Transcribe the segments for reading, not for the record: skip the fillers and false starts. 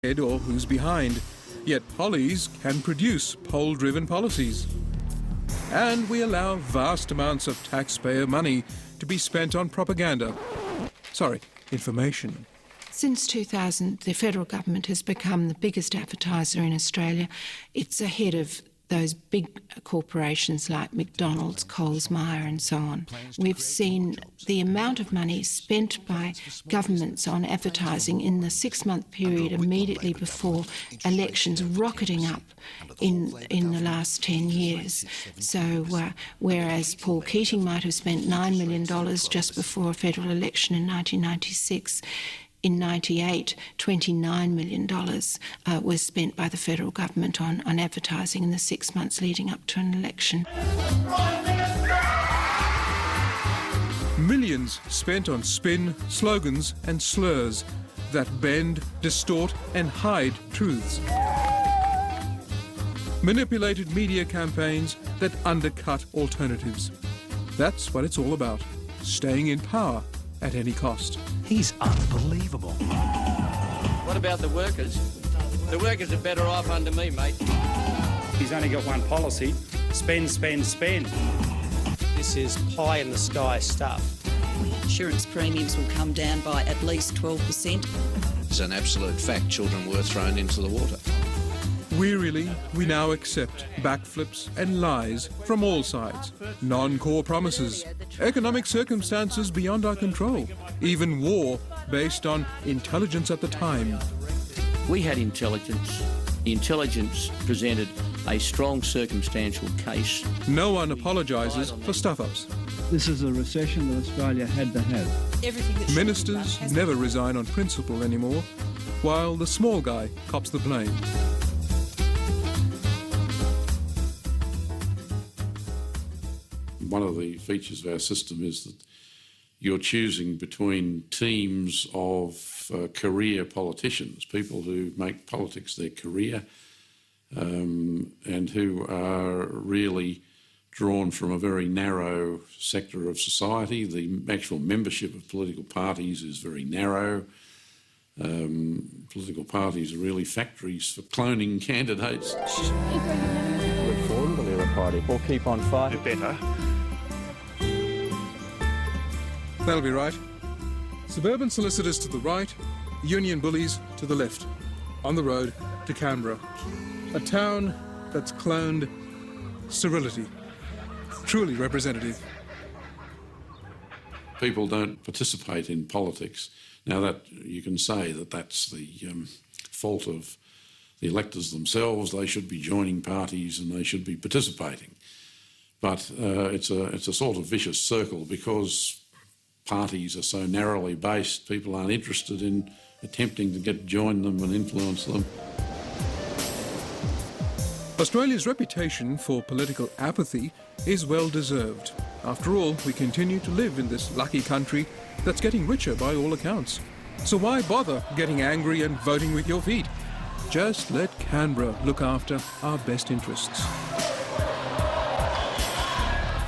ahead or who's behind. Yet pollies can produce poll-driven policies. And we allow vast amounts of taxpayer money to be spent on propaganda. Sorry, information. Since 2000, the federal government has become the biggest advertiser in Australia. It's ahead of those big corporations like McDonald's, Coles, Myer and so on. We've seen the amount of money spent by governments on advertising in the 6-month period immediately before elections rocketing up in the last 10 years. So whereas Paul Keating might have spent $9 million just before a federal election in 1996, in 1998, $29 million was spent by the federal government on advertising in the 6 months leading up to an election. Millions spent on spin, slogans and slurs that bend, distort and hide truths. Manipulated media campaigns that undercut alternatives. That's what it's all about, staying in power at any cost. He's unbelievable. What about the workers? The workers are better off under me, mate. He's only got one policy: spend, spend, spend. This is pie-in-the-sky stuff. Insurance premiums will come down by at least 12%. It's an absolute fact. Children were thrown into the water. Wearily, we now accept backflips and lies from all sides, non-core promises, economic circumstances beyond our control, even war based on intelligence at the time. We had intelligence. The intelligence presented a strong circumstantial case. No one apologises for stuff-ups. This is a recession that Australia had to have. Ministers never resign on principle anymore, while the small guy cops the blame. One of the features of our system is that you're choosing between teams of career politicians, people who make politics their career and who are really drawn from a very narrow sector of society. The actual membership of political parties is very narrow. Political parties are really factories for cloning candidates. Reform the Labor Party or keep on fighting. Better. That'll be right. Suburban solicitors to the right, union bullies to the left. On the road to Canberra. A town that's cloned sterility. Truly representative. People don't participate in politics. Now, that you can say that that's the fault of the electors themselves. They should be joining parties and they should be participating. But it's a sort of vicious circle because parties are so narrowly based, people aren't interested in attempting to join them and influence them. Australia's reputation for political apathy is well deserved. After all, we continue to live in this lucky country that's getting richer by all accounts. So why bother getting angry and voting with your feet? Just let Canberra look after our best interests.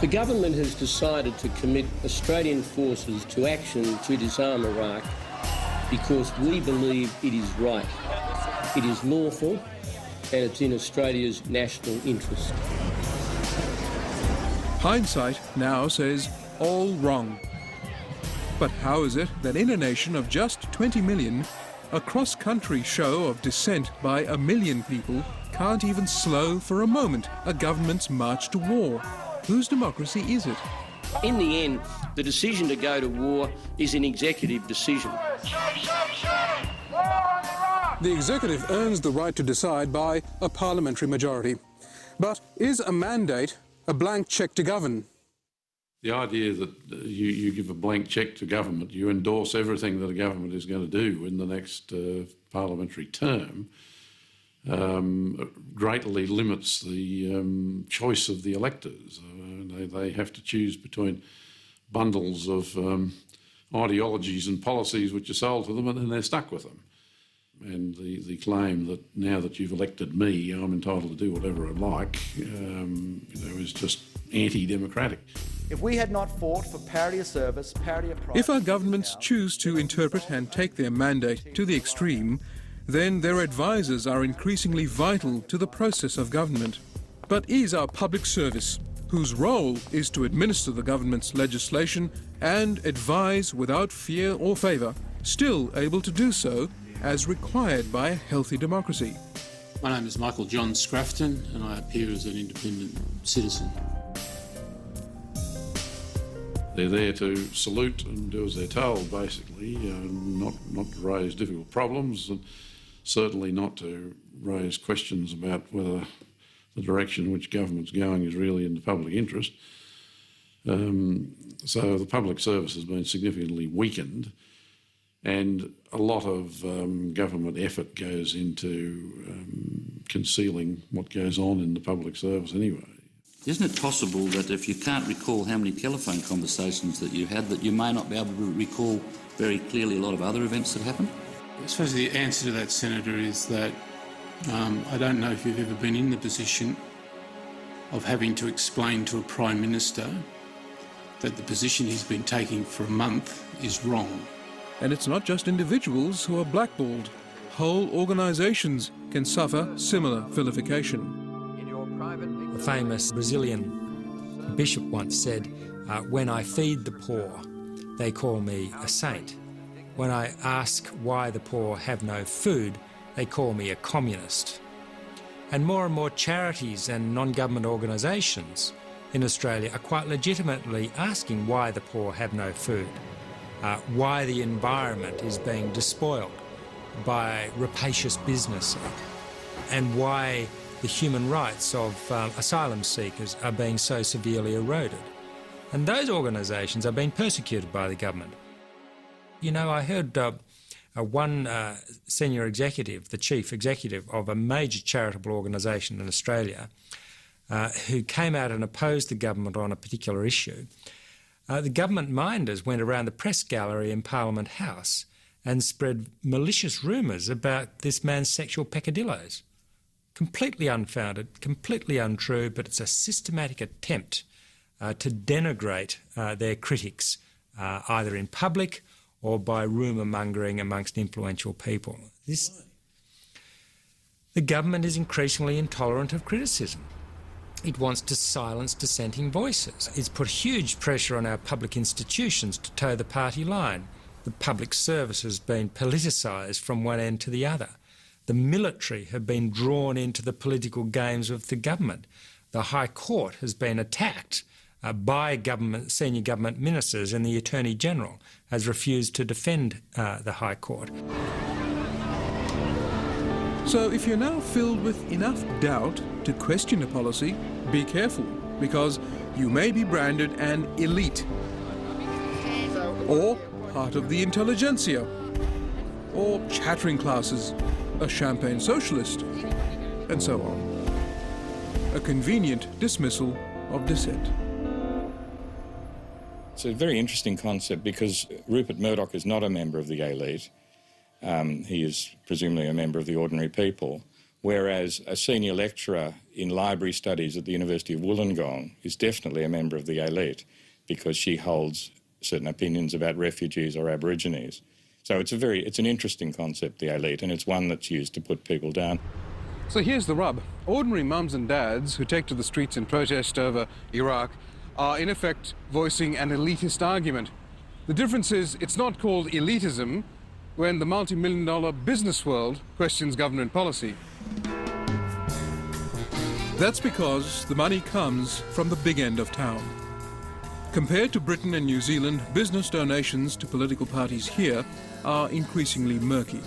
The government has decided to commit Australian forces to action to disarm Iraq because we believe it is right. It is lawful and it's in Australia's national interest. Hindsight now says all wrong. But how is it that in a nation of just 20 million, a cross-country show of dissent by 1 million people can't even slow for a moment a government's march to war? Whose democracy is it? In the end, the decision to go to war is an executive decision. The executive earns the right to decide by a parliamentary majority. But is a mandate a blank cheque to govern? The idea that you give a blank cheque to government, you endorse everything that a government is going to do in the next parliamentary term, greatly limits the choice of the electors. They have to choose between bundles of ideologies and policies which are sold to them, and then they're stuck with them. And the claim that now that you've elected me, I'm entitled to do whatever I like, is just anti-democratic. If we had not fought for parity of service, parity of price... If our governments choose to interpret and take their mandate to the extreme, then their advisors are increasingly vital to the process of government. But is our public service, whose role is to administer the government's legislation and advise without fear or favour, still able to do so as required by a healthy democracy? My name is Michael John Scrafton and I appear as an independent citizen. They're there to salute and do as they're told, basically, not to raise difficult problems and certainly not to raise questions about whether the direction in which government's going is really in the public interest. So the public service has been significantly weakened, and a lot of government effort goes into concealing what goes on in the public service anyway. Isn't it possible that if you can't recall how many telephone conversations that you had, that you may not be able to recall very clearly a lot of other events that happened? I suppose the answer to that, Senator, is that I don't know if you've ever been in the position of having to explain to a Prime Minister that the position he's been taking for a month is wrong. And it's not just individuals who are blackballed. Whole organisations can suffer similar vilification. A famous Brazilian bishop once said, when I feed the poor, they call me a saint. When I ask why the poor have no food, they call me a communist. And more charities and non-government organisations in Australia are quite legitimately asking why the poor have no food, why the environment is being despoiled by rapacious business, and why the human rights of asylum seekers are being so severely eroded. And those organisations are being persecuted by the government. You know, I heard one senior executive, the chief executive of a major charitable organisation in Australia, who came out and opposed the government on a particular issue. The government minders went around the press gallery in Parliament House and spread malicious rumours about this man's sexual peccadilloes. Completely unfounded, completely untrue, but it's a systematic attempt to denigrate their critics, either in public or by rumour mongering amongst influential people. The government is increasingly intolerant of criticism. It wants to silence dissenting voices. It's put huge pressure on our public institutions to toe the party line. The public service has been politicised from one end to the other. The military have been drawn into the political games of the government. The High Court has been attacked by senior government ministers, and the Attorney-General has refused to defend the High Court. So if you're now filled with enough doubt to question a policy, be careful, because you may be branded an elite, or part of the intelligentsia, or chattering classes, a champagne socialist, and so on. A convenient dismissal of dissent. It's a very interesting concept because Rupert Murdoch is not a member of the elite. He is presumably a member of the ordinary people, whereas a senior lecturer in library studies at the University of Wollongong is definitely a member of the elite because she holds certain opinions about refugees or Aborigines. So it's an interesting concept, the elite, and it's one that's used to put people down. So here's the rub. Ordinary mums and dads who take to the streets in protest over Iraq are in effect voicing an elitist argument. The difference is it's not called elitism when the multi-million-dollar business world questions government policy. That's because the money comes from the big end of town. Compared to Britain and New Zealand, business donations to political parties here are increasingly murky.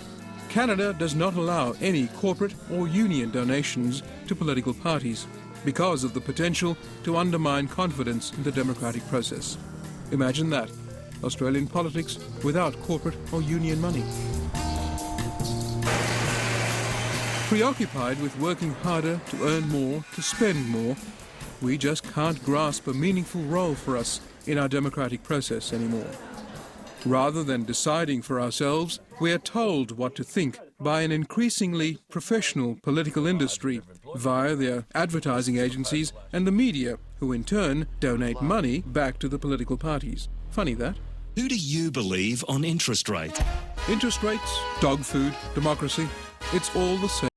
Canada does not allow any corporate or union donations to political parties because of the potential to undermine confidence in the democratic process. Imagine that, Australian politics without corporate or union money. Preoccupied with working harder to earn more, to spend more, we just can't grasp a meaningful role for us in our democratic process anymore. Rather than deciding for ourselves, we are told what to think by an increasingly professional political industry via their advertising agencies and the media, who in turn donate money back to the political parties. Funny that. Who do you believe on interest rate? Interest rates, dog food, democracy. it's all the same.